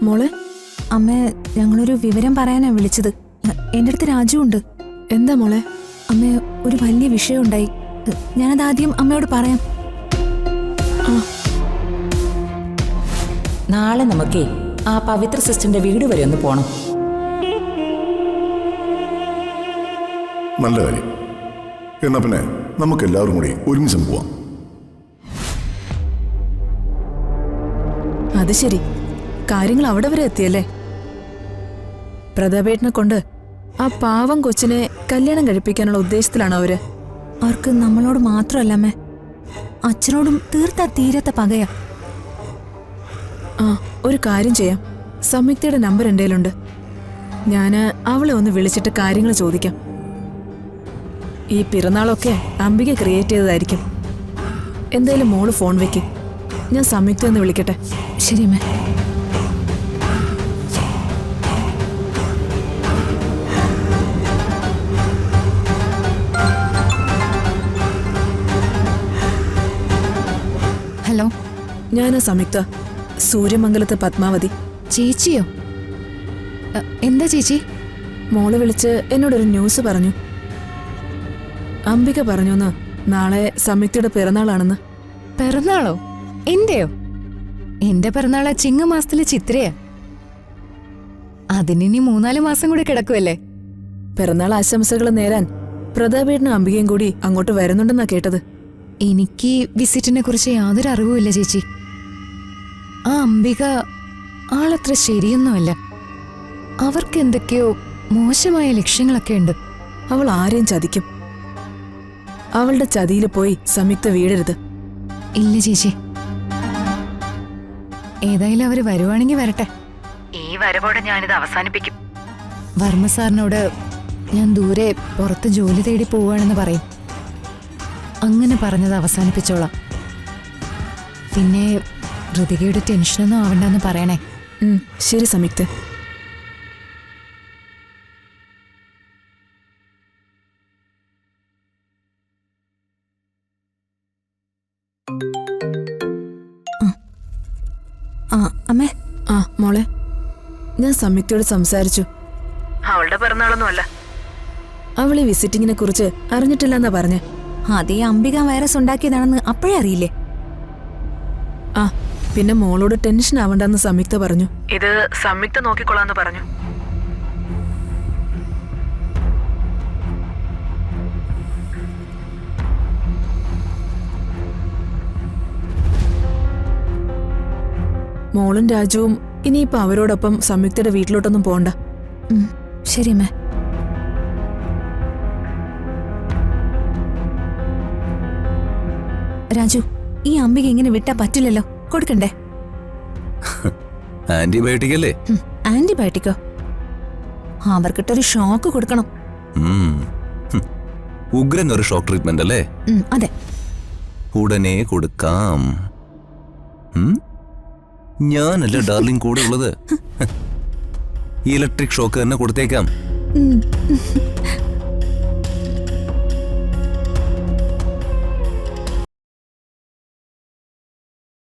മോളെ. അമ്മ, ഞങ്ങളൊരു വിവരം പറയാനാ വിളിച്ചത്. എൻ്റെ അടുത്ത് രാജു ഉണ്ട്. എന്താ മോളെ? അമ്മ, ഒരു വലിയ വിഷയം ഉണ്ടായി. ഞാനത് ആദ്യം അമ്മയോട് പറയാം. നാളെ നമുക്കേ ആ പവിത്ര സിസ്റ്ററിന്റെ വീട് വരെ ഒന്ന് പോണം. നല്ല കാര്യം. എന്നാ പിന്നെ നമുക്ക് എല്ലാവരും കൂടി ഒരുമിച്ച് പോവാം. അത് ശരി, കാര്യങ്ങൾ അവിടെ വരെ എത്തിയല്ലേ? പ്രതാപേട്ടനെ കൊണ്ട് ആ പാവം കൊച്ചിനെ കല്യാണം കഴിപ്പിക്കാനുള്ള ഉദ്ദേശത്തിലാണോ അവര്? അവർക്ക് നമ്മളോട് മാത്രമല്ല അമ്മേ, അച്ഛനോടും തീരാത്ത പകയാ. ഒരു കാര്യം ചെയ്യാം. സംയുക്തയുടെ നമ്പർ എൻ്റെ കയ്യിലുണ്ട്. ഞാന് അവളെ ഒന്ന് വിളിച്ചിട്ട് കാര്യങ്ങൾ ചോദിക്കാം. ഈ പിറന്നാളൊക്കെ അംബിക ക്രിയേറ്റ് ചെയ്തതായിരിക്കും. എന്തായാലും മോള് ഫോൺ വെക്ക്, ഞാൻ സംയുക്ത ഒന്ന് വിളിക്കട്ടെ. ശരി അമ്മേ. ഹലോ, ഞാനാ സംയുക്ത, സൂര്യമംഗലത്ത് പത്മാവതി. ചേച്ചിയോ? എന്താ ചേച്ചി? മോള് വിളിച്ച് എന്നോടൊരു ന്യൂസ് പറഞ്ഞു. അംബിക പറഞ്ഞുന്ന് നാളെ സംയുക്തയുടെ പിറന്നാളാണെന്ന്. പിറന്നാളോ? എന്റെയോ? എന്റെ പിറന്നാള് ചിങ്ങമാസത്തിലെ ചിത്രയാ. അതിനി 3-4 മാസം കൂടി കിടക്കുമല്ലേ. പിറന്നാൾ ആശംസകൾ നേരാൻ പ്രതാപേട്ടനും അംബികയും കൂടി അങ്ങോട്ട് വരുന്നുണ്ടെന്നാ കേട്ടത്. എനിക്ക് വിസിറ്റിനെ കുറിച്ച് യാതൊരു അറിവുമില്ല ചേച്ചി. ആ അംബിക ആളത്ര ശരിയൊന്നുമല്ല. അവർക്ക് എന്തൊക്കെയോ മോശമായ ലക്ഷ്യങ്ങളൊക്കെ ഉണ്ട്. അവൾ ആരെയും ചതിക്കും. അവളുടെ ചതിയിൽ പോയി സംയുക്ത വീഴരുത്. ഇല്ല ചേച്ചി, ഏതായാലും അവര് വരുവാണെങ്കിൽ വരട്ടെ. ഈ വരവോടെ ഞാനിത് അവസാനിപ്പിക്കും. വർമ്മ സാറിനോട് ഞാൻ ദൂരെ പുറത്ത് ജോലി തേടി പോവാണെന്ന് പറയും. അങ്ങനെ പറഞ്ഞത് അവസാനിപ്പിച്ചോളാം. പിന്നെ ഋതികയുടെ ടെൻഷനൊന്നും ആവണ്ടെന്ന് പറയണേ. ശരി സംയുക്ത. അമ്മേ. മോളെ, ഞാൻ സംയുക്തയോട് സംസാരിച്ചു. അവളുടെ പിറന്നാളൊന്നുമല്ല. അവൾ ഈ വിസിറ്റിങ്ങിനെ കുറിച്ച് അറിഞ്ഞിട്ടില്ലെന്നാ പറഞ്ഞേ. അതേ അംബിക വൈറസ് ഉണ്ടാക്കിയതാണെന്ന് അപ്പോഴേ അറിയില്ലേ? പിന്നെ മോളോട് ടെൻഷൻ ആവണ്ടെന്ന് സംയുക്ത പറഞ്ഞു. ഇത് സംയുക്ത നോക്കിക്കൊള്ളാന്ന് പറഞ്ഞു. മോളും രാജുവും ഇനിയിപ്പോ അവരോടൊപ്പം സംയുക്തയുടെ വീട്ടിലോട്ടൊന്നും പോണ്ട. ശരി അമ്മേ. രാജു, ഈ അംബിക ഇങ്ങനെ വിട്ടാ പറ്റില്ലല്ലോ. കൊടുക്കണ്ടേ? ആന്റിബയോട്ടിക് അല്ലേ? ആന്റിബയോട്ടിക്കോ? അവർക്കിട്ടൊരു ഷോക്ക് കൊടുക്കണം. ഉഗ്രൻ ഒരു ഷോക്ക് ട്രീറ്റ്മെന്റ് അല്ലേ? അതെ, ഉടനെ കൊടുക്കാം. ഞാനല്ലേ ഡാർലിംഗ് കൂടെ ഉള്ളത്. ഇലക്ട്രിക് ഷോക്ക് തന്നെ കൊടുത്തേക്കാം.